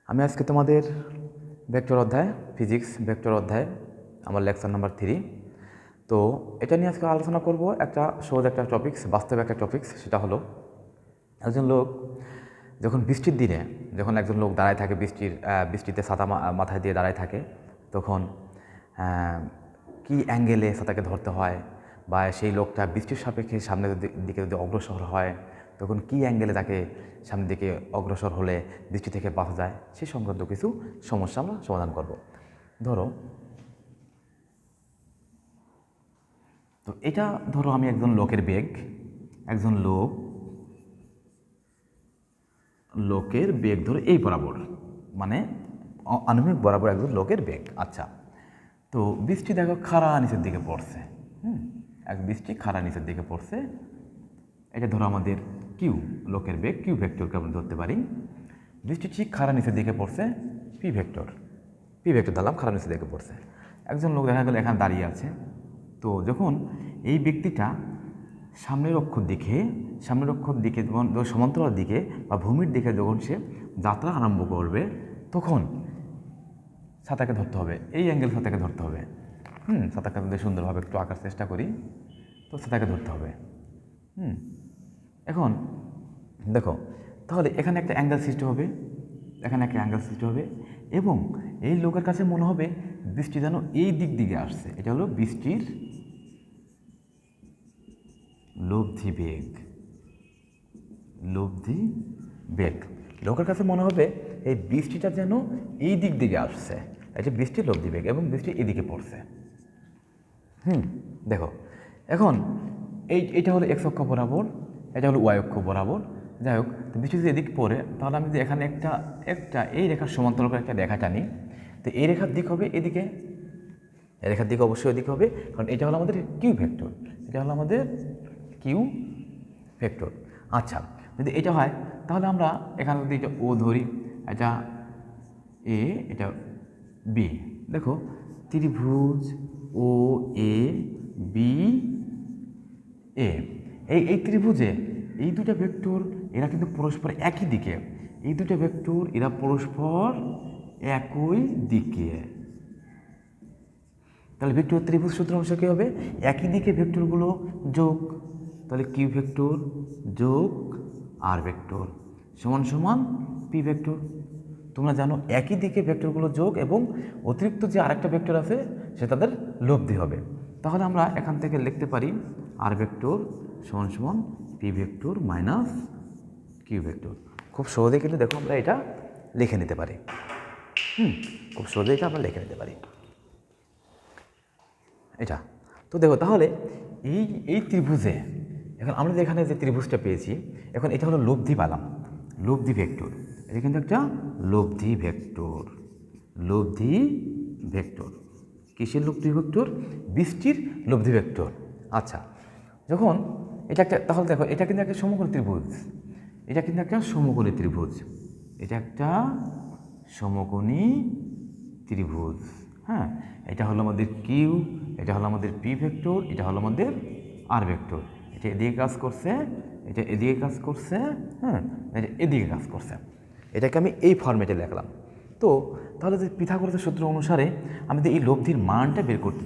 আমি আজকে তোমাদের ভেক্টর অধ্যায় ফিজিক্স ভেক্টর অধ্যায় আমার লেকচার নাম্বার 3। তো এটা নিয়ে আজকে আলোচনা করব একটা সহজ একটা টপিক্স, বাস্তব একটা টপিক্স। সেটা হলো একজন লোক যখন বৃষ্টির দিনে একজন লোক দাঁড়ায় থাকে, বৃষ্টিতে ছাতা মাথায় দিয়ে দাঁড়ায় থাকে, তখন কি অ্যাঙ্গেলে ছাতাকে ধরতে হয়, বা সেই লোকটা বৃষ্টির সাপেক্ষে সামনের দিকে যদি অগ্রসর হয় তখন কি অ্যাঙ্গেলে তাকে সামনের দিকে অগ্রসর হলে বৃষ্টি থেকে বাঁচা যায়, সেই সংক্রান্ত কিছু সমস্যা আমরা সমাধান করব। ধরো আমি একজন লোকের বেগ, লোকের বেগ ধরো এই বরাবর, মানে আনুভূমিক বরাবর একজন লোকের বেগ। আচ্ছা, তো বৃষ্টি দেখো খাড়া নিচের দিকে পড়ছে, বৃষ্টি খাড়া নিচের দিকে পড়ছে। এটা ধরো আমাদের কিউ, লোকের বেগ, কিউ ভেক্টরকে আমরা ধরতে পারি। বৃষ্টি ঠিক খাড়া নিচের দিকে পড়ছে, পি ভেক্টর ধরলাম, খাড়া নিচের দিকে পড়ছে। একজন লোক দেখা গেল এখানে দাঁড়িয়ে আছে। তো যখন এই ব্যক্তিটা সামনের অক্ষর দিকে সমান্তরাল দিকে বা ভূমির দিকে যখন সে যাত্রা আরম্ভ করবে, তখন ছাতাকে ধরতে হবে, এই অ্যাঙ্গেল ছাতাকে ধরতে হবে। ছাতাকে যদি সুন্দরভাবে একটু আঁকার চেষ্টা করি, তো ছাতাকে ধরতে হবে। এখন দেখো, তাহলে এখানে একটা অ্যাঙ্গেল সৃষ্টি হবে, এবং এই লোকের কাছে মনে হবে বৃষ্টি যেন এই দিক দিকে আসছে। এটা হলো বৃষ্টির লব্ধি বেগ। লোকের কাছে মনে হবে এই বৃষ্টিটা যেন এই দিক দিকে আসছে, এটা বৃষ্টির লব্ধি বেগ, এবং বৃষ্টি এদিকে পড়ছে। দেখো, এখন এইটা হলো এক্স অক্ষ বরাবর, এটা হলো ওয়াই অক্ষ বরাবর। যাই হোক, তো বৃষ্টি যদি এদিক পড়ে, তাহলে আমি যদি এখানে একটা এই রেখার সমান্তরাল করে একটা রেখা টানি, তো এই রেখার দিক হবে এদিকে, এই রেখার দিক অবশ্যই এদিকে হবে, কারণ এটা হলো আমাদের কিউ ভেক্টর। আচ্ছা, যদি এটা হয় তাহলে আমরা এখানে যদি এটা ও ধরি, এটা এ, এটা বি। দেখো, ত্রিভুজ ও এ বি এ, এই ত্রিভুজে এই দুটো ভেক্টর এরা কিন্তু পরস্পর একই দিকে, এই দুটো ভেক্টর এরা পরস্পর একই দিকে। তাহলে ভেক্টর ত্রিভুজ সূত্র অনুসারে কী হবে? একই দিকে ভেক্টরগুলো যোগ, তাহলে কিউ ভেক্টর যোগ আর ভেক্টর সমান পি ভেক্টর। তোমরা জানো একই দিকে ভেক্টরগুলো যোগ এবং অতিরিক্ত যে আরেকটা ভেক্টর আছে সে তাদের লব্ধি হবে। তাহলে আমরা এখান থেকে লিখতে পারি আর ভেক্টর সমান P vector minus Q vector. খুব সহজে কিন্তু দেখো আমরা এটা লিখে নিতে পারি। এটা তো দেখো, তাহলে এই ত্রিভুজে এখন আমরা এখানে যে ত্রিভুজটা পেয়েছি, এখন এটা হলো লব্ধি পেলাম, লব্ধি ভেক্টর। এটা কিন্তু একটা লব্ধি ভেক্টর। কিসের লব্ধি ভেক্টর? বৃষ্টির লব্ধি ভেক্টর। আচ্ছা, যখন এটা একটা, তাহলে দেখো এটা কিন্তু একটা সমকোণী ত্রিভুজ, হ্যাঁ। এটা হলো আমাদের কিউ, এটা হলো আমাদের পি ভেক্টর, এটা হলো আমাদের আর ভেক্টর। এটা এদিকে কাজ করছে, এটা এদিকে কাজ করছে, হ্যাঁ, এটা এদিকে কাজ করছে। এটাকে আমি এই ফর্মেটে লিখলাম। তো তাহলে যে পিথাগোরাসের সূত্র অনুসারে আমি যদি এই লব্ধির মানটা বের করতে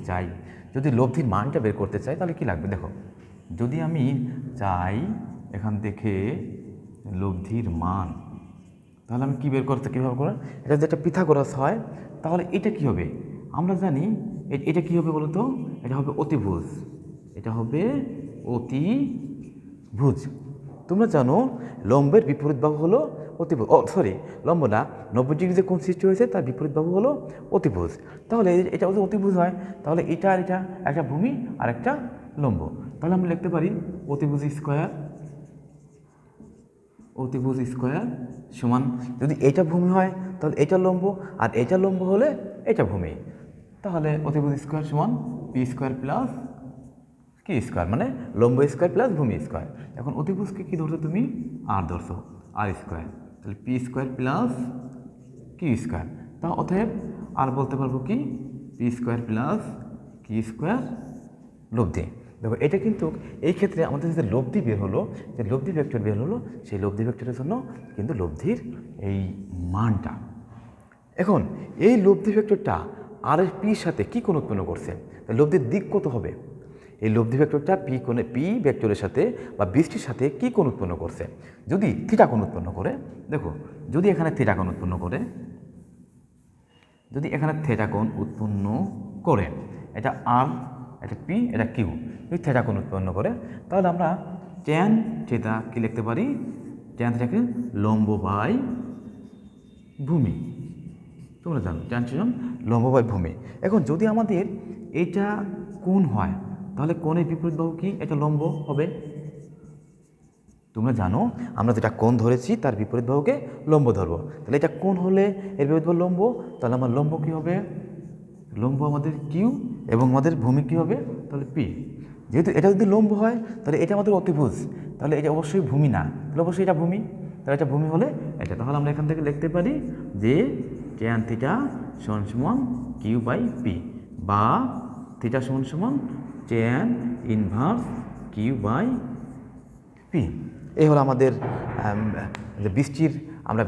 চাই, তাহলে কি লাগবে? দেখো, যদি আমি চাই এখান থেকে লব্ধির মান, তাহলে আমি কীভাবে করা? এটা যদি একটা পিথাগোরাস হয় তাহলে এটা কি হবে? আমরা জানি এটা কি হবে বলতো? এটা হবে অতিভুজ। তোমরা জানো লম্বের বিপরীত বাহু হলো অতিভুজ। লম্ব না, 90 ডিগ্রি যে কোণ সৃষ্টি হয়েছে তার বিপরীত বাহু হলো অতিভুজ। তাহলে এটা যদি অতিভুজ হয় তাহলে এটা আর এটা একটা ভূমি আর একটা লম্ব। তাহলে আমরা লিখতে পারি অতিভুজ স্কয়ার সমান, যদি এটা ভূমি হয় তাহলে এটা লম্ব, আর এটা লম্ব হলে এটা ভূমি। তাহলে অতিভুজ স্কয়ার সমান পি স্কয়ার প্লাস কি স্কয়ার, মানে লম্ব স্কয়ার প্লাস ভূমি স্কয়ার। এখন অতিভুজকে কি ধরছো তুমি? আর ধরছো, আর স্কয়ার। তাহলে পি স্কয়ার প্লাস কি স্কয়ার। তা অতএব আর বলতে পারবো কি? পি স্কয়ার প্লাস কি স্কয়ার লব্ধি। দেখো, এটা কিন্তু এই ক্ষেত্রে আমাদের যে লব্ধি বের হলো, সেই লব্ধি ভেক্টরের জন্য কিন্তু লব্ধির এই মানটা এখন এই লব্ধি ভেক্টরটা আর পির সাথে কী কোণ উৎপন্ন করছে, তাই লব্ধির দিক কত হবে? এই লব্ধি ভেক্টরটা পি ভেক্টরের সাথে বা বৃষ্টির সাথে কী কোণ উৎপন্ন করছে? যদি থিটা কোণ উৎপন্ন করে, দেখো যদি এখানে থিটা কোণ উৎপন্ন করে, যদি এখানে থিটা কোণ উৎপন্ন করে, এটা আর, এটা পি, এটা কিউ, যদি থিটা কোণ উৎপন্ন করে, তাহলে আমরা ট্যান থিটা কি লিখতে পারি? ট্যান থিটাকে লম্ব বাই ভূমি, তোমরা জানো ট্যান থিটা লম্ব বাই ভূমি। এখন যদি আমাদের এটা কোণ হয়, তাহলে কোণের বিপরীত বাহু কি? এটা লম্ব হবে। তোমরা জানো আমরা যেটা কোণ ধরেছি তার বিপরীত বাহুকে লম্ব ধরবো। তাহলে এটা কোণ হলে এর বিপরীত বাহু লম্ব, তাহলে আমার লম্ব কী হবে? লম্ব আমাদের কিউ এবং আমাদের ভূমি কী হবে? তাহলে পি। যেহেতু এটা যদি লম্ব হয় তাহলে এটা আমাদের অতিভুজ, তাহলে এটা অবশ্যই ভূমি না, তাহলে অবশ্যই এটা ভূমি। তাহলে এটা ভূমি হলে এটা, তাহলে আমরা এখান থেকে লিখতে পারি যে ট্যান থিটা সমান সমান কিউ বাই পি, বা থিটা সমান সমান tan inverse Q by P. এই হলো আমাদের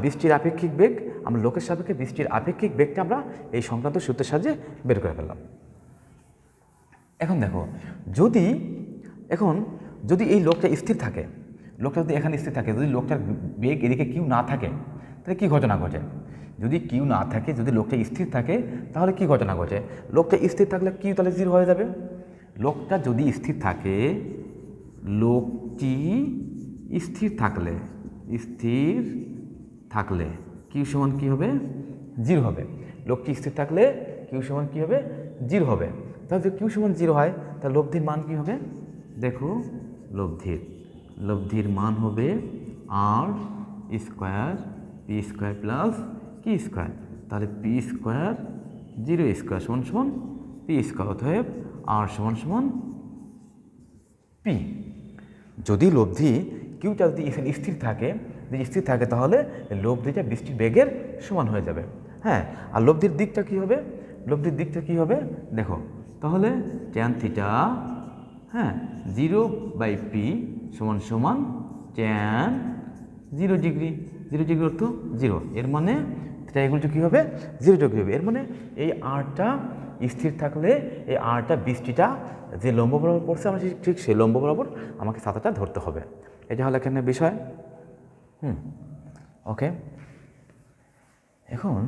বৃষ্টির আপেক্ষিক বেগ, আমরা লোকের সাপেক্ষে বৃষ্টির আপেক্ষিক বেগটা আমরা এই সংক্রান্ত সূত্রের সাহায্যে বের করে ফেললাম। এখন দেখো, যদি এই লোকটা স্থির থাকে, লোকটা যদি এখানে স্থির থাকে, যদি লোকটার বেগ এদিকে কিউ না থাকে, তাহলে কী ঘটনা ঘটে? যদি কিউ না থাকে, যদি লোকটা স্থির থাকে, তাহলে কী ঘটনা ঘটে? লোকটা স্থির থাকলে কিউ তাহলে 0 হয়ে যাবে। লোকটা যদি স্থির থাকে, লোকটি স্থির থাকলে কিউ সমান কী হবে? 0 হবে। লোকটি স্থির থাকলে কিউ সমান কী হবে? 0 হবে। তাহলে যদি কিউ সমান 0 হয়, তাহলে লব্ধির মান কী হবে? দেখো, লব্ধির মান হবে আর স্কোয়ার পি স্কোয়ার প্লাস কি স্কোয়ার। তাহলে পি স্কোয়ার 0 স্কোয়ার সমান সমান পি স্কোয়ার, অতএব আর সমান সমান পি। যদি লব্ধি কিউটা যদি এখানে স্থির থাকে, তাহলে লব্ধিটা বৃষ্টির বেগের সমান হয়ে যাবে। হ্যাঁ, আর লব্ধির দিকটা কী হবে? দেখো, তাহলে ট্যান থিটা 0/p সমান সমান ট্যান 0 ডিগ্রি। 0 ডিগ্রি অর্থ 0, এর মানে থিটা ইকুয়াল টু কী হবে? 0 ডিগ্রি হবে। এর মানে এই আরটা স্থির থাকলে এই আরটা বৃষ্টিটা যে লম্ব বরাবর পড়ছে, আমরা ঠিক সেই লম্ব বরাবর আমাকে ছাতাটা ধরতে হবে। এটা হলো এখানে বিষয়। ওকে, এখন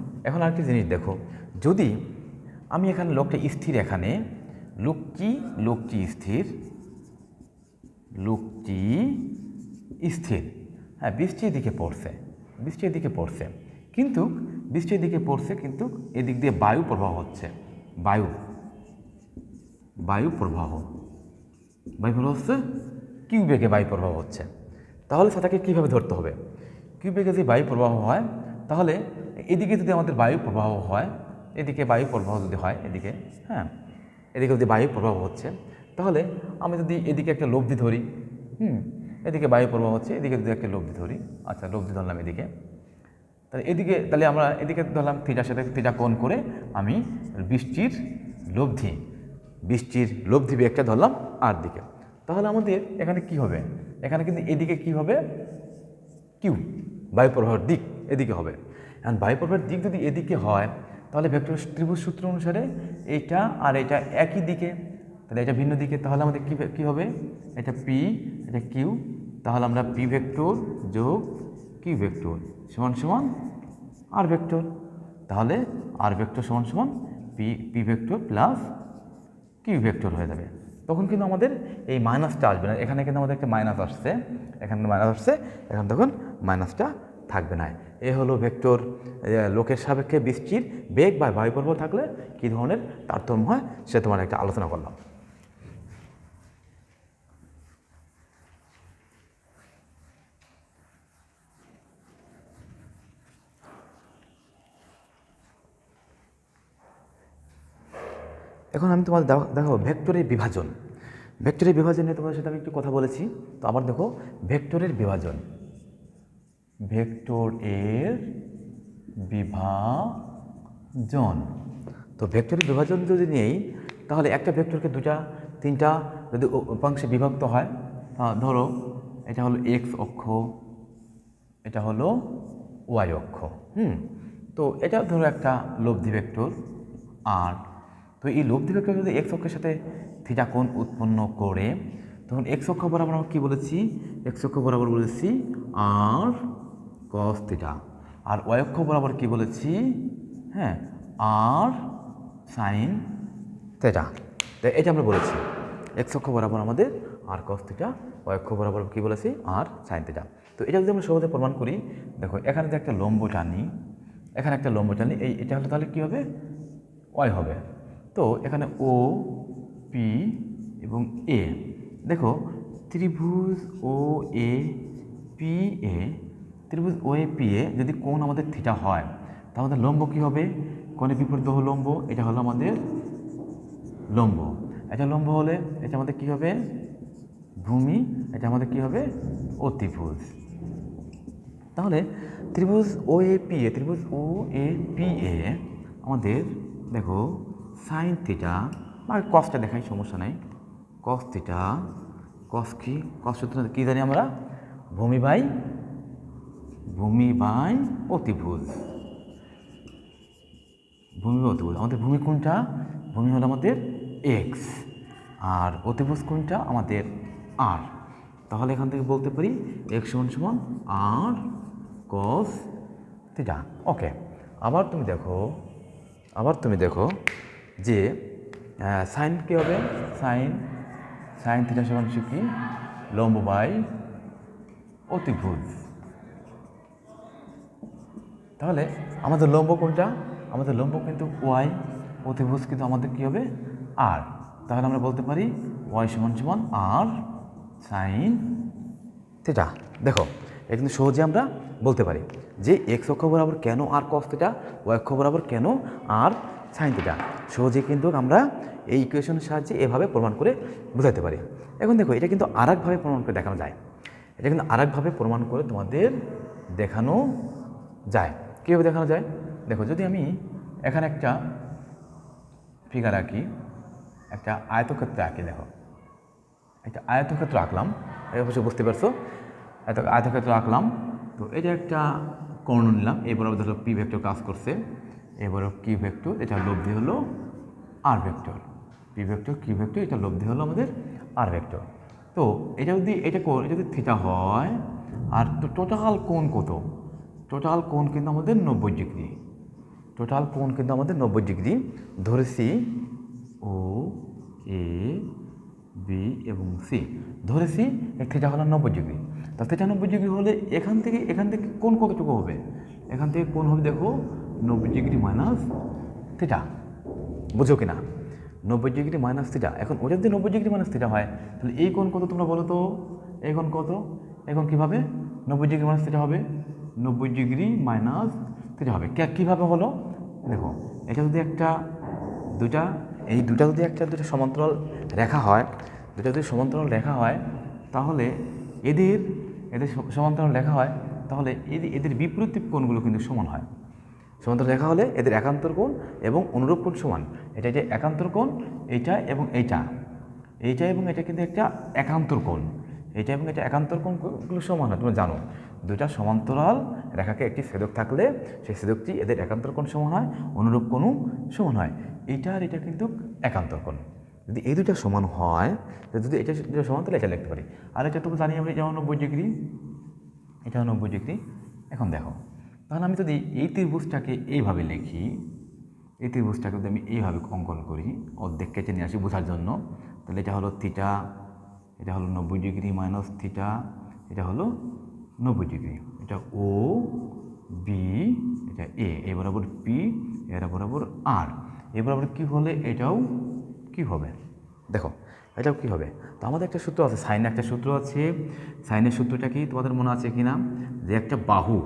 আরেকটি জিনিস দেখো, যদি আমি এখানে লোকটা স্থির, এখানে লোকটি স্থির, হ্যাঁ, বৃষ্টির দিকে পড়ছে, কিন্তু এদিক দিয়ে বায়ু প্রবাহ হচ্ছে, বায়ু প্রবাহ হচ্ছে কিউ বেগে বায়ু প্রবাহ হচ্ছে। তাহলে সেটাকে কীভাবে ধরতে হবে? কিউ বেগে যদি বায়ু প্রবাহ হয়, তাহলে এদিকে যদি আমাদের বায়ু প্রবাহ হয়, এদিকে বায়ু প্রবাহ যদি হয়, এদিকে যদি বায়ু প্রবাহ হচ্ছে, তাহলে আমি যদি এদিকে একটা লব্ধি ধরি, এদিকে বায়ু প্রবাহ হচ্ছে, এদিকে যদি একটা লব্ধি ধরি, আচ্ছা লব্ধি ধরলাম এদিকে, তাহলে আমরা এদিকে ধরলাম থিটার সাথে থিটা কোণ করে আমি বৃষ্টির লব্ধি বেগটা ধরলাম আর দিকে। তাহলে আমাদের এখানে কি হবে? এখানে কিন্তু এদিকে কি হবে? কিউ, বায়ু প্রবাহের দিক এদিকে হবে। এখন বায়ু প্রবাহের দিক যদি এদিকে হয়, তাহলে ভেক্টর ত্রিভুজ সূত্র অনুসারে এইটা আর এটা একই দিকে, তাহলে এটা ভিন্ন দিকে, তাহলে আমাদের কী হবে? এটা পি, এটা কিউ, তাহলে আমরা পি ভেক্টর যোগ কিউ ভেক্টর সমান সমান আর ভেক্টর, তাহলে আর ভেক্টর সমান সমান P vector plus Q vector হয়ে যাবে। তখন কিন্তু আমাদের এই মাইনাসটা আসবে না, এখানে কিন্তু আমাদের একটা মাইনাস আসছে, এখন তখন মাইনাসটা থাকবে না। এ হলো ভেক্টর লোকের সাপেক্ষে বৃষ্টির বেগ বা বায়ু প্রবাহ থাকলে কী ধরনের তারতম্য হয় সে তোমার একটা আলোচনা করলাম। এখন আমি তোমাদের দেখাবো ভেক্টরের বিভাজন নিয়ে তোমাদের সাথে আমি একটু কথা বলেছি, তো আবার দেখো ভেক্টরের বিভাজন, তো ভেক্টরের বিভাজন যদি নেই, তাহলে একটা ভেক্টরকে 2-3টা যদি উপাংশে বিভক্ত হয়, ধরো এটা হলো এক্স অক্ষ, এটা হলো ওয়াই অক্ষ, তো এটা ধরো একটা লব্ধি ভেক্টর আর, তো এই লব্ধি ভেক্টর যদি এক্স অক্ষের সাথে থিটা কোণ উৎপন্ন করে, তখন এক্স অক্ষ বরাবর আমরা কী বলেছি, এক্স অক্ষ বরাবর বলেছি আর কস থিটা, আর ওয়াই অক্ষ বরাবর কী বলেছি, হ্যাঁ, আর সাইন থিটা। তো এটা আমরা বলেছি এক্স অক্ষ বরাবর আমাদের আর কস থিটা, ওয়াই অক্ষ বরাবর কী বলেছি আর সাইন থিটা। তো এটা যদি আমরা সহজে প্রমাণ করি, দেখো এখানে যে একটা লম্ব টানি, এখানে একটা লম্ব টানি, এটা হলে তাহলে কী হবে, ওয়াই হবে। তো এখানে ও পি এবং এ, দেখো ত্রিভুজ ও এ পি এ, ত্রিভুজ ও এ পি এ যদি কোণ আমাদের থিটা হয়, তাহলে লম্ব কী হবে, কোণের বিপরীত বাহু লম্ব, এটা হলো আমাদের লম্ব। এটা লম্ব হলে এটা আমাদের কী হবে, ভূমি, এটা আমাদের কী হবে, অতিভুজ। তাহলে ত্রিভুজ ও এ পি এ, ত্রিভুজ ও এ পি এ আমাদের দেখো সাইন থিটা বা কসটা দেখাই, সমস্যা নাই, কস থিটা, কস কি, কস সূত্র কী জানি আমরা, ভূমি বাই অতিভুজ, ভূমি বা অতিভুজ। আমাদের ভূমি কোনটা, ভূমি হলো আমাদের এক্স আর অতিভুজ কোনটা আমাদের আর। তাহলে এখান থেকে বলতে পারি এক্স সমান সমান আর কস থিটা। ওকে, আবার তুমি দেখো যে সাইন কী হবে, সাইন থিটা সমান কি, লম্ব বাই অতিভুজ। তাহলে আমাদের লম্ব কোনটা, আমাদের লম্ব কিন্তু ওয়াই, অতিভুজ কিন্তু আমাদের কী হবে আর। তাহলে আমরা বলতে পারি ওয়াই সমান সমান আর সাইন থিটা। দেখো এটা কিন্তু সহজে আমরা বলতে পারি যে এক্স অক্ষ বরাবর কেন আর কস থিটা, ওয়াই অক্ষ বরাবর কেন আর সাইন থিটা। সহজে কিন্তু আমরা এই ইকুয়েশনের সাহায্যে এভাবে প্রমাণ করে বোঝাতে পারি। এখন দেখো এটা কিন্তু আরেকভাবে প্রমাণ করে দেখানো যায়, এটা কিন্তু আরেকভাবে প্রমাণ করে তোমাদের দেখানো যায়। কীভাবে দেখানো যায়, দেখো যদি আমি এখানে একটা ফিগার আঁকি, একটা আয়তক্ষেত্র আঁকি, দেখো একটা আয়তক্ষেত্র আঁকলাম, অবশ্যই বুঝতে পারছো, আয়তক্ষেত্র আঁকলাম। তো এটা একটা কর্ণ নিলাম, এবার ধরো পি ভেক্টর কাজ করছে, এবারে কি ভেক্টর, এটা লব্ধি হলো আর ভেক্টর, পি ভেক্টর কি ভেক্টর, এটা লব্ধি হলো আমাদের আর ভেক্টর। তো এটা যদি থিটা হয়, আর তো টোটাল কোণ কত, টোটাল কোণ কিন্তু আমাদের 90 ডিগ্রি, টোটাল কোণ কিন্তু আমাদের 90 ডিগ্রি ধরেছি, ও এ বি এবং সি ধরেছি, থিটা হলো 90 ডিগ্রি। তা থিটা 90 ডিগ্রি হলে এখান থেকে কোণ কতটুকু হবে, এখান থেকে কোণ হবে দেখো 90 ডিগ্রি মাইনাস থিটা, বুঝো কিনা, 90 ডিগ্রি মাইনাস থিটা। এখন ওটা যদি 90 ডিগ্রি মাইনাস থিটা হয়, তাহলে এই কোণ কত তোমরা বলো তো, এই কোণ কত, এই কোণ কীভাবে 90 ডিগ্রি মাইনাস থিটা হবে, 90 ডিগ্রি মাইনাস থিটা হবে। কীভাবে হলো, দেখো এটা যদি একটা দুটা যদি দুটা সমান্তরাল রেখা হয়, দুটা যদি সমান্তরাল রেখা হয়, তাহলে এদের সমান্তরাল রেখা হয়, তাহলে এদের বিপরীত কোণগুলো কিন্তু সমান হয়। সমান্তরাল রেখা হলে এদের একান্তর কোণ এবং অনুরূপ কোণ সমান। এটা একান্তর কোণ, এইটা এবং এইটা কিন্তু একটা একান্তর কোণ, এটা এবং এটা একান্তর কোণগুলো সমান হয়। তোমরা জানো দুইটা সমান্তরাল রেখাকে একটি ছেদক থাকলে সেই ছেদকটি এদের একান্তর কোণ সমান হয়, অনুরূপ কোণও সমান হয়। এইটা আর এটা কিন্তু একান্তর কোণ। যদি এই দুইটা সমান হয়, যদি এটা সমান তাহলে এটা লিখতে পারি। আর এটা তো জানি আমরা, এটাও 90 ডিগ্রি, এটাও 90 ডিগ্রি। এখন দেখো, তাহলে আমি যদি এই ত্রিভুজটাকে এইভাবে লিখি, এই ত্রিভুজটাকে যদি আমি এইভাবে অঙ্কন করি, অর্ধেক কেটে নিয়ে আসি বোঝার জন্য, তাহলে এটা হলো থিটা, এটা হলো 90 ডিগ্রি মাইনাস থিটা, এটা হলো 90 ডিগ্রি, এটা ও বি, এটা এ বরাবর পি, এরা বরাবর আর, এ বরাবর কী হলে এটাও কি হবে, দেখো এটাও কী হবে। তো আমাদের একটা সূত্র আছে, সাইনের একটা সূত্র আছে। সাইনের সূত্রটা কি তোমাদের মনে আছে কি না, যে একটা বাহু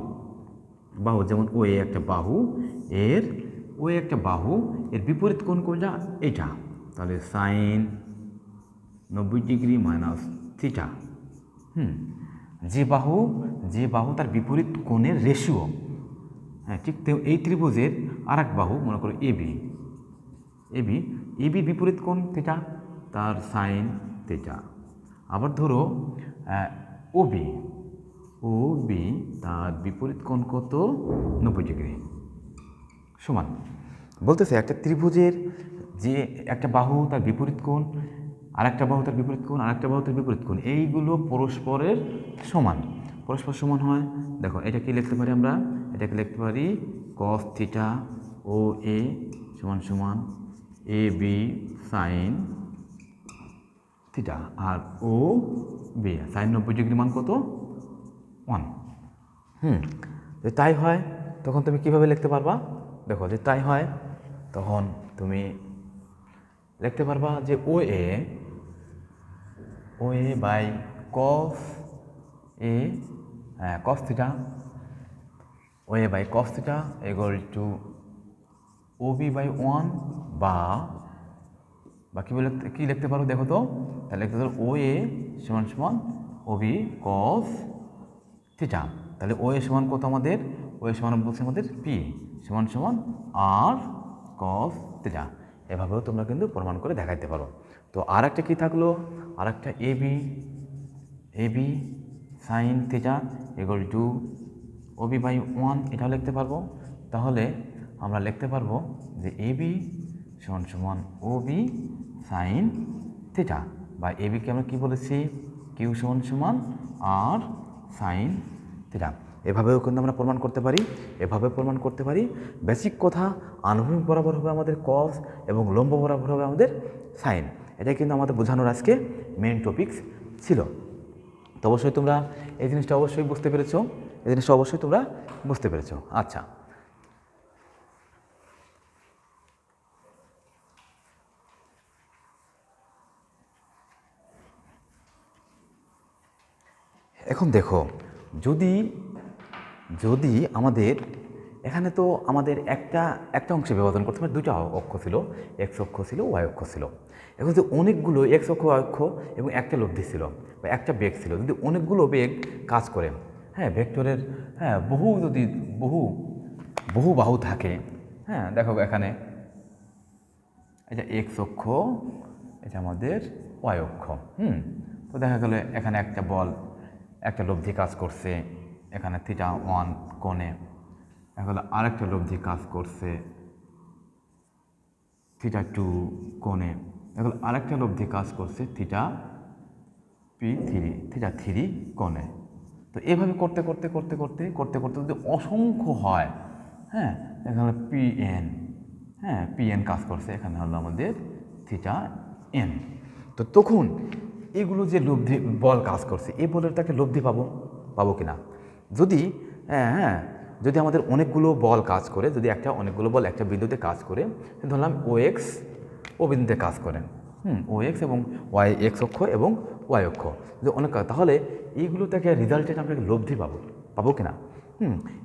যেমন ও একটা বাহু, এর বিপরীত কোণ কোনটা, এটা, তাহলে সাইন 90 ডিগ্রি মাইনাস থিটা। যে বাহু তার বিপরীত কোণের রেশিও, হ্যাঁ ঠিক এই ত্রিভুজের আর এক বাহু মনে করো এবি বিপরীত কোণ থিটা, তার সাইন থিটা। আবার ধরো ওবি তার বিপরীত কোণ কত, 90 ডিগ্রি। সমান। বলতেছে একটা ত্রিভুজের যে একটা বাহু তার বিপরীত কোণ, আরেকটা বাহু তার বিপরীত কোণ, আরেকটা বাহু তার বিপরীত কোণ, এইগুলো পরস্পরের সমান। পরস্পর সমান হয়, দেখো এটা কি লিখতে পারি আমরা, এটাকে লিখতে পারি cos থিটা ও এ সমান সমান এ বি সাইন থিটা, আর ও বি সাইন 90 ডিগ্রি মান কত 1। যদি তাই হয় তখন তুমি কিভাবে লিখতে পারবা, দেখো যদি তাই হয় তখন তুমি লিখতে পারবা যে O A by cos A, cos theta, O A by cos theta equal to O B by 1, বা কী লিখতে পারো দেখো তো, তাহলে লিখতে পারো ও এ সমান সমান ও বি কস থিটা। তাহলে ও এ সমান কত আমাদের, ও এ সমান বলছে আমাদের পি সমান সমান আর কস থিটা। এভাবেও তোমরা কিন্তু প্রমাণ করে দেখাইতে পারো। তো আর একটা কী থাকলো, আর একটা A B sine theta equal to O B by 1, এটাও লিখতে পারবো। তাহলে আমরা লিখতে পারবো যে এ বি সমান সমান ও বি সাইন থিটা, বা এ বিকে আমরা কী বলেছি কিউ সমান সমান আর সাইন থিটা। এভাবেও কিন্তু আমরা প্রমাণ করতে পারি, এভাবে প্রমাণ করতে পারি। বেসিক কথা, আনুভূমিক বরাবর হবে আমাদের কস এবং লম্ব বরাবর হবে আমাদের সাইন। এটাই কিন্তু আমাদের বোঝানোর আজকে মেন টপিকস ছিল। তো অবশ্যই তোমরা এই জিনিসটা অবশ্যই বুঝতে পেরেছো, এই জিনিসটা অবশ্যই তোমরা বুঝতে পেরেছো। আচ্ছা, এখন দেখো, যদি আমাদের এখানে তো আমাদের একটা অংশে বিভাজন করতে হবে, দুইটা অক্ষ ছিল, এক্স অক্ষ ছিল, ওয়াই অক্ষ ছিল। এখন যদি অনেকগুলো এক্স অক্ষ, ওয়াই অক্ষ এবং একটা লব্ধি ছিল বা একটা বেগ ছিল, যদি অনেকগুলো বেগ কাজ করে, ভেক্টরের বহু বাহু থাকে, দেখো এখানে এটা এক্স অক্ষ, এটা আমাদের ওয়াই অক্ষ। তো দেখা গেল এখানে একটা লব্ধি কাজ করছে এখানে থিটা 1 কোণে, এখন আরেকটা লব্ধি কাজ করছে থিটা 2 কোণে, এখন আরেকটা লব্ধি কাজ করছে থিটা 3 কোণে। তো এভাবে করতে যদি অসংখ্য হয়, এখানে পিএন কাজ করছে, এখানে হলো আমাদের থিটা এন। তো তখন এগুলো যে লব্ধি বল কাজ করছে, এই বলের তাকে লব্ধি পাবো কিনা, যদি আমাদের অনেকগুলো বল কাজ করে, যদি অনেকগুলো বল একটা বিন্দুতে কাজ করে, ধরলাম ও বিন্দুতে কাজ করে, ও এক্স এবং ওয়াই এক্স অক্ষ এবং ওয়াই অক্ষ যদি অনেক, তাহলে এইগুলো থেকে রেজাল্টেড আমরা লব্ধি পাবো কিনা।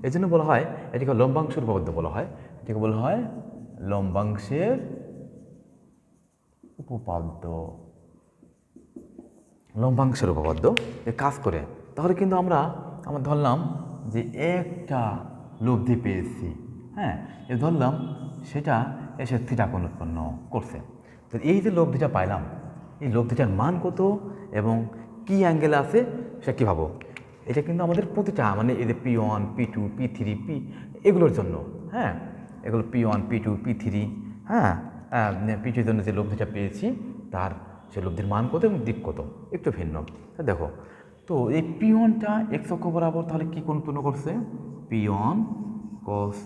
এই জন্য বলা হয় এটিকে লম্বাংশের উপপাদ্য বলা হয়, এটিকে বলা হয় লম্বাংশের উপপাদ্য। লম্বাংশের উপপাদ্য কাজ করে, তাহলে কিন্তু আমরা ধরলাম যে একটা লব্ধি পেয়েছি, ধরলাম সেটা এসে থিটা কোণ উৎপন্ন করছে। তো এই যে লব্ধিটা পাইলাম, এই লব্ধিটার মান কত এবং কী অ্যাঙ্গেলে আছে সেটা কী ভাবো, এটা কিন্তু আমাদের প্রতিটা এই যে P1 P2 P3 এগুলোর জন্য, এগুলো P1 P2 P3, P2 জন্য যে লব্ধিটা পেয়েছি তার সে লব্ধির মান কত এবং দিক কত একটু ভিন্ন। দেখো, তো এই P1টা এক্স অক্ষ বরাবর তাহলে কী কোণ উৎপন্ন করছে, P1 cos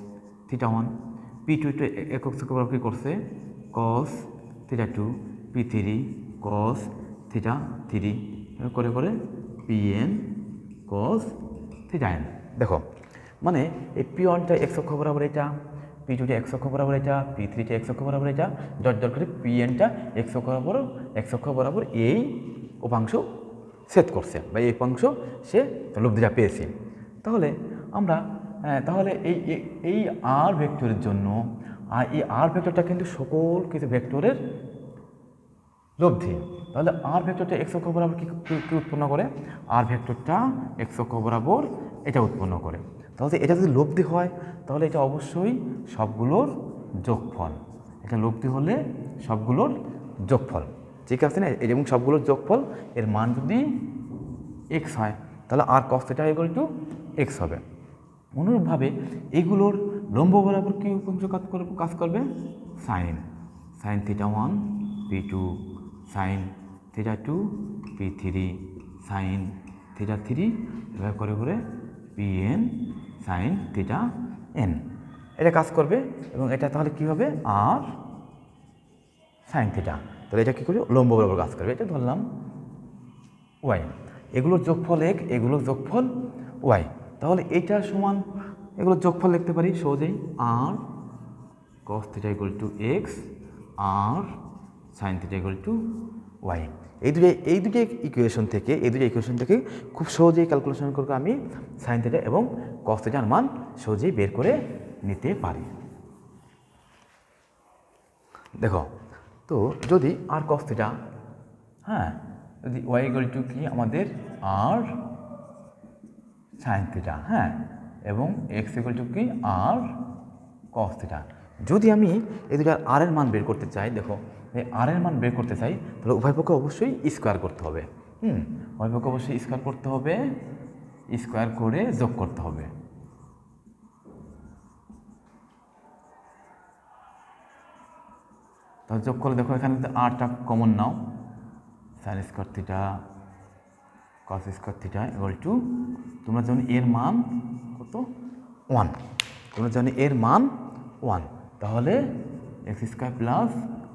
থিটা 1, P2 এক অক্ষ বরাবর কী করছে cos theta 2, P3 cos theta 3 করে Pn cos থিটা n। দেখো এই P1টা এক্স অক্ষ বরাবর এটা, P2টা এক্স অক্ষ বরাবর এটা, P3টা এক্স অক্ষ বরাবর এটা, ডট করে Pnটা এক্স অক্ষ বরাবর এই উপাংশ ছেদ করছে বা এই উপাংশ সে লব্ধিটা পেয়েছে। তাহলে আমরা তাহলে এই আর ভেক্টরের জন্য, আর এই আর ভেক্টরটা কিন্তু সকল কিছু ভেক্টরের লব্ধি। তাহলে আর ভেক্টরটা এক্স অক্ষ বরাবর কী উৎপন্ন করে, আর ভেক্টরটা এক্স অক্ষ বরাবর এটা উৎপন্ন করে। তাহলে এটা যদি লব্ধি হয় তাহলে এটা অবশ্যই সবগুলোর যোগফল, এটা লব্ধি হলে সবগুলোর যোগফল, ঠিক আছে না, এবং সবগুলোর যোগফল এর মান যদি এক্স হয় তাহলে R cos theta equal to X হবে। অনুরূপভাবে এগুলোর লম্ব বরাবর কি অংশ কাজ করবে? Sine, sine theta 1 P2, sine theta 2 P3, sine theta 3 এভাবে করে করে Pn সাইন থিটা n, এটা কাজ করবে। এবং এটা তাহলে কি হবে? আর সাইন থিটা, তাহলে এটা কী করবে? লম্ব বরাবর কাজ করবে। এটা ধরলাম ওয়াই, এগুলোর যোগফল এক, এগুলোর যোগফল ওয়াই, তাহলে এইটা সমান এগুলোর যোগফল লিখতে পারি সহজেই, R cos theta equal to X আর sine theta equal to Y. এই দুটো ইকুয়েশন থেকে খুব সহজেই ক্যালকুলেশন করে আমি সাইন থিটা এবং কস থিটার মান সহজেই বের করে নিতে পারি। দেখো, তো যদি আর কস থিটা, হ্যাঁ, যদি ওয়াই ইকুয়াল টু কি আমাদের আর সাইন থিটা, হ্যাঁ, এবং এক্স ইকুয়াল টু কি আর কস থিটা, যদি আমি এই দুটার আর এর মান বের করতে চাই, দেখো এই আর এর মান বের করতে চাই, তাহলে উভয় পক্ষে অবশ্যই স্কোয়ার করতে হবে। উভয় পক্ষে অবশ্যই স্কোয়ার করতে হবে, স্কোয়ার করে যোগ করতে হবে। তাহলে যোগ করলে দেখো এখানে আরটা কমন নাও, sine square theta cos square theta equal two, তোমরা জানো এর মান কত? 1, তোমরা জানো এর মান 1, তাহলে X square plus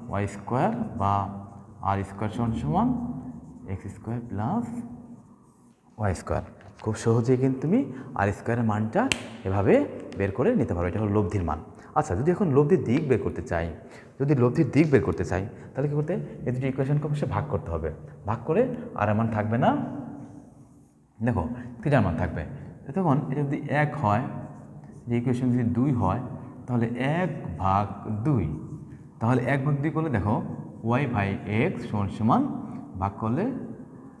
Y square বা আর স্কোয়ার সমান X square plus Y square. খুব সহজেই কিন্তু তুমি আর স্কোয়ারের মানটা এভাবে বের করে নিতে পারো। এটা হলো লব্ধির মান। আচ্ছা, যদি এখন লব্ধির দিক বের করতে চাই, তাহলে কী করতে? এই দুটি ইকুয়েশনকে অবশ্যই ভাগ করতে হবে। ভাগ করে আর এর মান থাকবে না, দেখো থিটার মান থাকবে। তখন এটা যদি 1 হয়, যে ইকুয়েশন যদি 2 হয়, তাহলে 1/2, তাহলে 1/2 করলে দেখো ওয়াই বাই এক্স সমান ভাগ করলে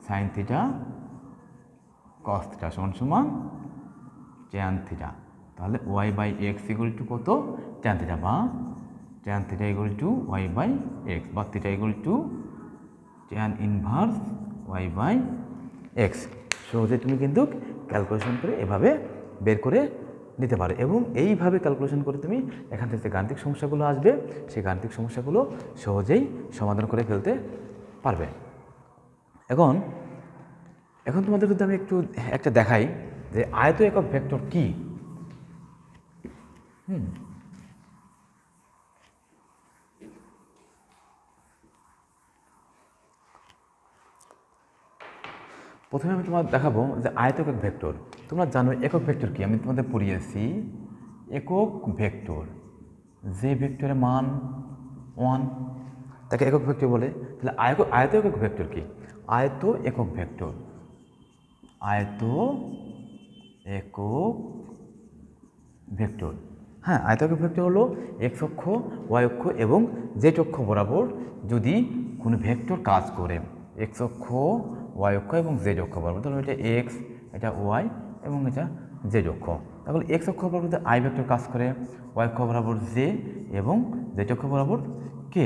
সাইন থিটা কস থিটা সমান ট্যান থিটা, তাহলে y by x equal to কত? ট্যান থিটা, বা tan theta equal to y by x, বা theta equal to tan inverse y by x. সহজে তুমি কিন্তু ক্যালকুলেশন করে এভাবে বের করে নিতে পারো, এবং এইভাবে ক্যালকুলেশন করে তুমি এখান থেকে যে গাণিতিক সমস্যাগুলো আসবে, সেই গাণিতিক সমস্যাগুলো সহজেই সমাধান করে ফেলতে পারবে। এখন তোমাদের যদি আমি একটা দেখাই যে আয়ত একক ভেক্টর কি। প্রথমে আমি তোমাদের দেখাবো যে আয়ত একক ভেক্টর। তোমরা জানো একক ভেক্টর কি, আমি তোমাদের পড়িয়েছি। একক ভেক্টর, যে ভেক্টরের মান 1 তাকে একক ভেক্টর বলে। তাহলে আয়ত একক ভেক্টর কি? আয়ত একক ভেক্টর হ্যাঁ, আয়ত একক ভেক্টর হলো এক্স অক্ষ, ওয়াই অক্ষ এবং জেড অক্ষ বরাবর যদি কোনো ভেক্টর কাজ করে, এক্স অক্ষ, ওয়াই অক্ষ এবং জেড অক্ষ বরাবর, ধরুন এটা এক্স, এটা ওয়াই এবং এটা জেড অক্ষ, তাহলে এক্স অক্ষ বরাবর যদি আই ভেক্টর কাজ করে, ওয়াই অক্ষ বরাবর জে এবং জেড অক্ষ বরাবর কে,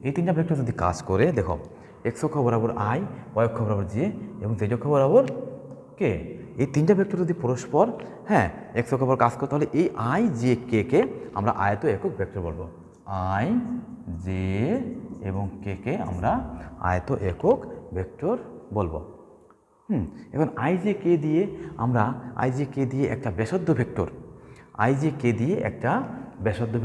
এই তিনটা ভেক্টর যদি কাজ করে, দেখো এক্স অক্ষ বরাবর আই, ওয়াই অক্ষ বরাবর জে এবং জেড অক্ষ বরাবর কে, এই তিনটা ভেক্টর যদি পরস্পর, হ্যাঁ, এক্স অক্ষ বরাবর কাজ করে, তাহলে এই আই জে কে কে আমরা আয়ত একক ভেক্টর বলবো। আই জে এবং কে কে আমরা আয়ত একক ভেক্টর বলবো। এখন আই জে কে দিয়ে একটা ব্যাসার্ধ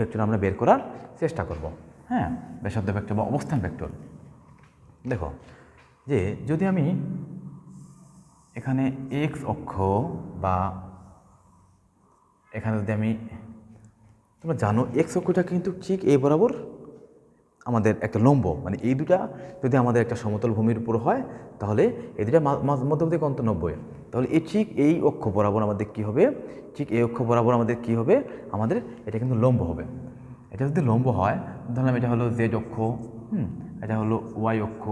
ভেক্টর, আমরা বের করার চেষ্টা করব। হ্যাঁ, ব্যাসার্ধ ভেক্টর বা অবস্থান ভেক্টর। দেখো যে যদি আমি এখানে এক্স অক্ষ বা এখানে যদি আমি, তোমরা জানো এক্স অক্ষটা কিন্তু ঠিক এই বরাবর আমাদের একটা লম্ব, মানে এই দুটা যদি আমাদের একটা সমতল ভূমির উপর হয়, তাহলে এই দুটা মধ্যবর্তী কোণ 90, তাহলে এই ঠিক এই অক্ষ বরাবর আমাদের কি হবে? আমাদের এটা কিন্তু লম্ব হবে। এটা যদি লম্ব হয়, ধরলাম এটা হলো জেড অক্ষ, এটা হলো ওয়াই অক্ষ,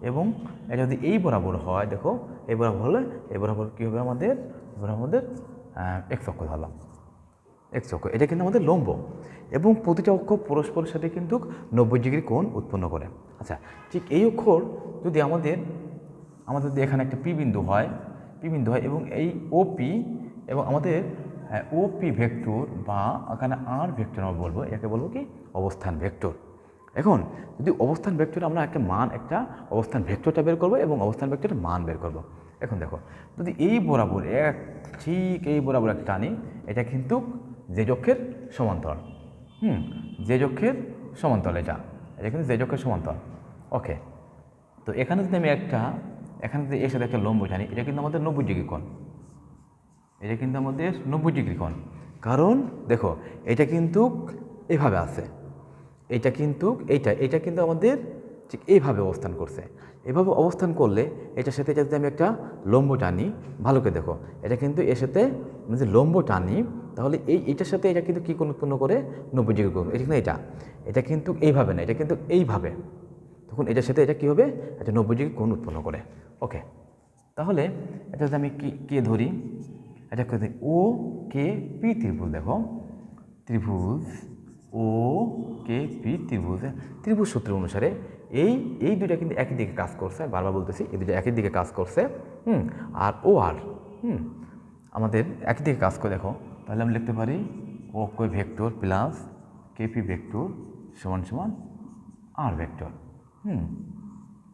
এবং এটা যদি এই বরাবর হয়, দেখো এই বরাবর হলে এই বরাবর কী হবে? আমাদের এক্স অক্ষ ধরলাম, এক্স অক্ষ, এটা কিন্তু আমাদের লম্ব, এবং প্রতিটা অক্ষ পরস্পরের সাথে কিন্তু 90 ডিগ্রি কোণ উৎপন্ন করে। আচ্ছা, ঠিক এই অক্ষর যদি আমাদের যদি এখানে একটা পি বিন্দু হয় এবং এই ওপি এবং আমাদের ওপি ভেক্টর বা এখানে আর ভেক্টর আমরা বলবো, একে বলবো কি অবস্থান ভেক্টর। এখন যদি অবস্থান ভেক্টর আমরা একটা মান, একটা অবস্থান ভেক্টরটা বের করবো এবং অবস্থান ভেক্টরের মান বের করব। এখন দেখো, যদি এই বরাবর ঠিক এই বরাবর একটা টানি, এটা কিন্তু জেড অক্ষের সমান্তরাল। জেড অক্ষের সমান্তরাল, এটা কিন্তু জেড অক্ষের সমান্তরাল। ওকে, তো এখানে যদি আমি এখানে যদি এর সাথে একটা লম্ব টানি, এটা কিন্তু আমাদের 90 ডিগ্রি কোণ। এটা কিন্তু আমাদের 90 ডিগ্রি কোণ, কারণ দেখো এটা কিন্তু এভাবে আছে, এটা কিন্তু এটা কিন্তু আমাদের ঠিক এইভাবে অবস্থান করছে। এভাবে অবস্থান করলে এটার সাথে যদি আমি একটা লম্ব টানি, ভালো করে দেখো, এটা কিন্তু এর সাথে যদি লম্ব টানি, তাহলে এইটার সাথে এটা কিন্তু কী কোণ উৎপন্ন করে? 90 ডিগ্রি কোণ। এটা কিন্তু এটা কিন্তু এইভাবে না, এটা কিন্তু এইভাবে, তখন এটার সাথে এটা কী হবে? এটা 90 ডিগ্রি কোণ উৎপন্ন করে। ওকে, তাহলে এটা যদি আমি কে ধরি, এটা কে ধরি ও কে পি ত্রিভুজ। দেখো ত্রিভুজ ও কে পি ত্রিভুজ সূত্র অনুসারে এই দুইটা কিন্তু একই দিকে কাজ করছে, বারবার বলতেছি এই দুইটা একই দিকে কাজ করছে। আর ও আর আমাদের একই দিকে কাজ করে। দেখো তাহলে আমি লিখতে পারি ও কে ভেক্টর প্লাস কেপি ভেক্টর সমান সমান আর ভেক্টর।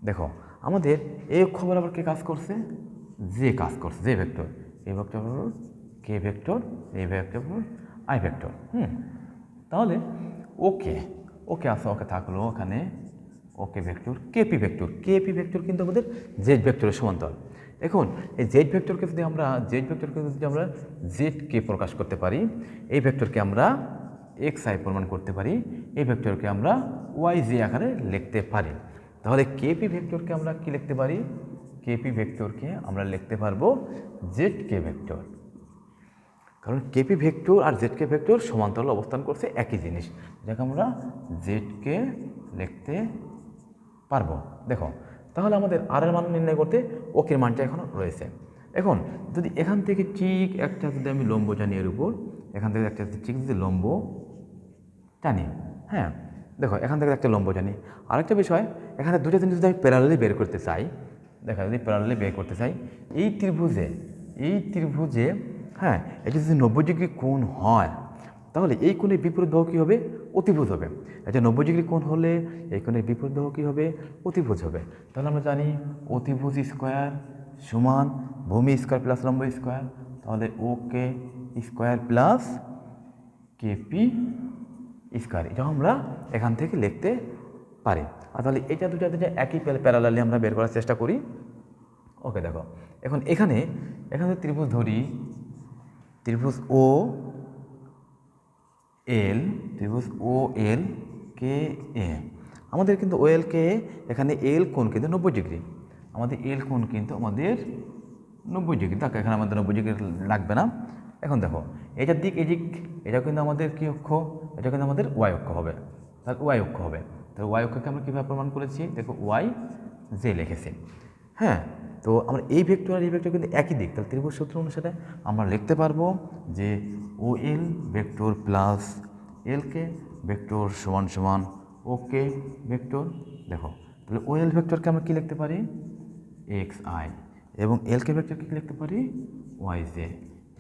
দেখো আমাদের এই অক্ষ বরাবর কে কাজ করছে? যে কাজ করছে, যে ভেক্টর, এই ভেক্টর কে ভেক্টর, এই ভেক্টর আই ভেক্টর। তাহলে ওকে আসা, ওকে থাকলো ওখানে ওকে ভেক্টর কেপি ভেক্টর কিন্তু আমাদের জেড ভেক্টরের সমান্তরাল। এখন এই জেড ভেক্টরকে যদি আমরা জেড কে প্রকাশ করতে পারি, এই ভেক্টরকে আমরা এক্স আই প্রমাণ করতে পারি, এই ভেক্টরকে আমরা ওয়াই জে আকারে লিখতে পারি। তাহলে কেপি ভেক্টরকে আমরা কি লিখতে পারি? কেপি ভেক্টরকে আমরা লিখতে পারবো জেড কে ভেক্টর, কারণ কেপি ভেক্টর আর জেড কে ভেক্টর সমান্তরাল অবস্থান করছে, একই জিনিস, যাকে আমরা জেড কে লিখতে পারবো। দেখো তাহলে আমাদের আর এর মান নির্ণয় করতে ওকের মানটা এখনও রয়েছে। এখন যদি এখান থেকে ঠিক একটা যদি আমি লম্ব টানি এর উপর, এখান থেকে একটা ঠিক যদি লম্ব টানি, হ্যাঁ দেখো এখান থেকে একটা লম্ব টানি। আরেকটা বিষয়, এখানে দুটো জিনিস যদি আমি প্যারালালি বের করতে চাই, দেখা যদি প্যারালালি বের করতে চাই, এই ত্রিভুজে হ্যাঁ এটা যদি 90 ডিগ্রি কোণ হয়, তাহলে এই কোণের বিপরীত বাহু কী হবে? অতিভুজ হবে। এটা 90 ডিগ্রি কোণ হলে এই কোণের বিপরীত বাহু কী হবে? অতিভুজ হবে। তাহলে আমরা জানি অতিভুজ স্কোয়ার সমান ভূমি স্কোয়ার প্লাস লম্ব স্কোয়ার, তাহলে ওকে স্কোয়ার প্লাস কেপি স্কোয়ার, এটা আমরা এখান থেকে লিখতে পারি। আর তাহলে এটা দুটা একই প্যারালালি আমরা বের করার চেষ্টা করি। ওকে দেখো, এখন এখানে ত্রিভুজ ধরি, ত্রিভুজ ও এল কে এ। আমাদের কিন্তু ও এল কে এখানে এল কোণ কিন্তু 90 ডিগ্রি, আমাদের এল কোণ কিন্তু 90 ডিগ্রি, তাকে এখানে আমাদের 90 ডিগ্রি লাগবে না। এখন দেখো এটার দিক এদিক, এটা কিন্তু আমাদের কী অক্ষ? এটা কিন্তু আমাদের ওয়াই অক্ষ হবে। তাহলে ওয়াই অক্ষ হবে, তাহলে ওয়াই অক্ষকে আমরা কীভাবে প্রমাণ করেছি? দেখো ওয়াই জে লিখেছি। হ্যাঁ, তো আমরা এই ভেক্টর আর এই ভেক্টর কিন্তু একই দিক, তাহলে ত্রিভুজ সূত্র অনুসারে আমরা লিখতে পারবো যে ও এল ভেক্টর প্লাস এল কে ভেক্টর সমান সমান ওকে ভেক্টর। দেখো তাহলে ও এল ভেক্টরকে আমরা কী লিখতে পারি? এক্স আই, এবং এল কে ভেক্টরকে কী লিখতে পারি? ওয়াই জে,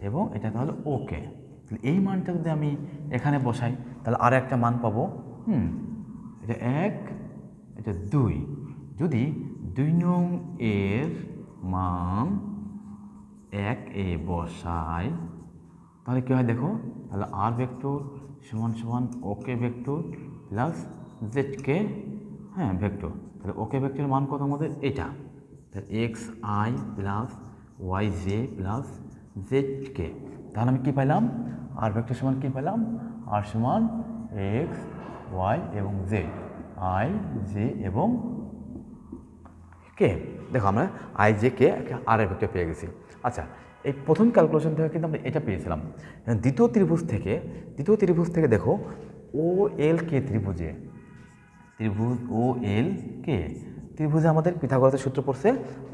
এবং এটা তাহলে ওকে। তাহলে এই মানটা যদি আমি এখানে বসাই, তাহলে আর একটা মান পাবো। এটা 1, এটা 2। যদি 2 নং এর মান 1 এ বসাই, তাহলে কী হয়? দেখো তাহলে আর ভেক্টর সমান সমান OK vector plus z k vector. তাহলে ওকে ভেক্টরের মান কত আমাদের? এটা, তাহলে x i plus y j plus z k. তাহলে আমি কী পাইলাম? আর ভেক্টর সমান কী পেলাম? আর সমান এক্স ওয়াই এবং জেড, আই জে এবং কে। দেখো আমরা আই জে কে আর এর ভেক্টর পেয়ে গেছি। আচ্ছা, এই প্রথম ক্যালকুলেশন থেকে কিন্তু আমরা এটা পেয়েছিলাম। দ্বিতীয় ত্রিভুজ থেকে দেখো ও এল কে ত্রিভুজ ও এল কে ত্রিভুজে আমাদের পিথাগোরাসের সূত্র পড়ছে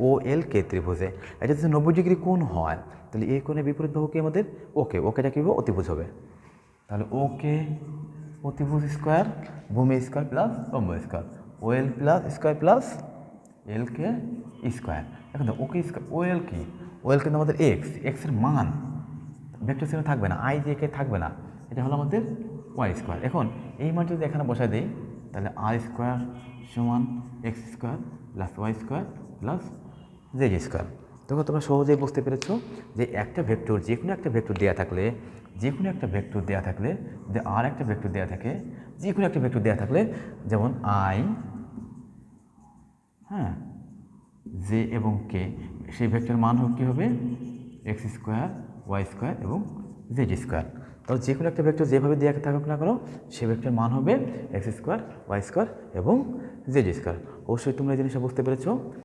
ও এল কে ত্রিভুজে। এটা যদি 90 ডিগ্রি কোণ হয়, তাহলে এই কোণের বিপরীত বাহু কি আমাদের? ওকেটা কী হবে? অতিভুজ হবে। তাহলে ওকে অতিভুজ স্কোয়ার ভূমি স্কোয়ার প্লাস লম্ব স্কোয়ার, ও এল প্লাস স্কোয়ার প্লাস এল কে স্কোয়ার। এখন ওকে স্কোয়ার ও এল কি? ও এল কিন্তু আমাদের এক্সের মান, ভেক্টর চিহ্ন থাকবে না, আই জে কে থাকবে না, এটা হলো আমাদের ওয়াই স্কোয়ার। এখন এই মান যদি এখানে বসায় দিই তাহলে আর স্কোয়ার সমান X square plus Y square plus Z square. তখন তোমরা সহজেই বুঝতে পেরেছ যে একটা ভেক্টর যে কোনো একটা ভেক্টর দেওয়া থাকলে, যে কোনো একটা ভেক্টর দেওয়া থাকলে, যদি আর একটা ভেক্টর দেওয়া থাকে, যে কোনো একটা ভেক্টর দেওয়া থাকলে, যেমন আই, হ্যাঁ, জে এবং কে, সেই ভেক্টর মান হোক কী হবে এক্স স্কোয়ার ওয়াই স্কোয়ার এবং জেড স্কোয়ার। তাহলে যে কোনো একটা ভেক্টর যেভাবে দেওয়া থাকুক না কেন সে ভেক্টর মান হবে এক্স স্কোয়ার ওয়াই স্কোয়ার এবং জেড স্কোয়ার। অবশ্যই তোমরা এই জিনিসটা বুঝতে পেরেছো।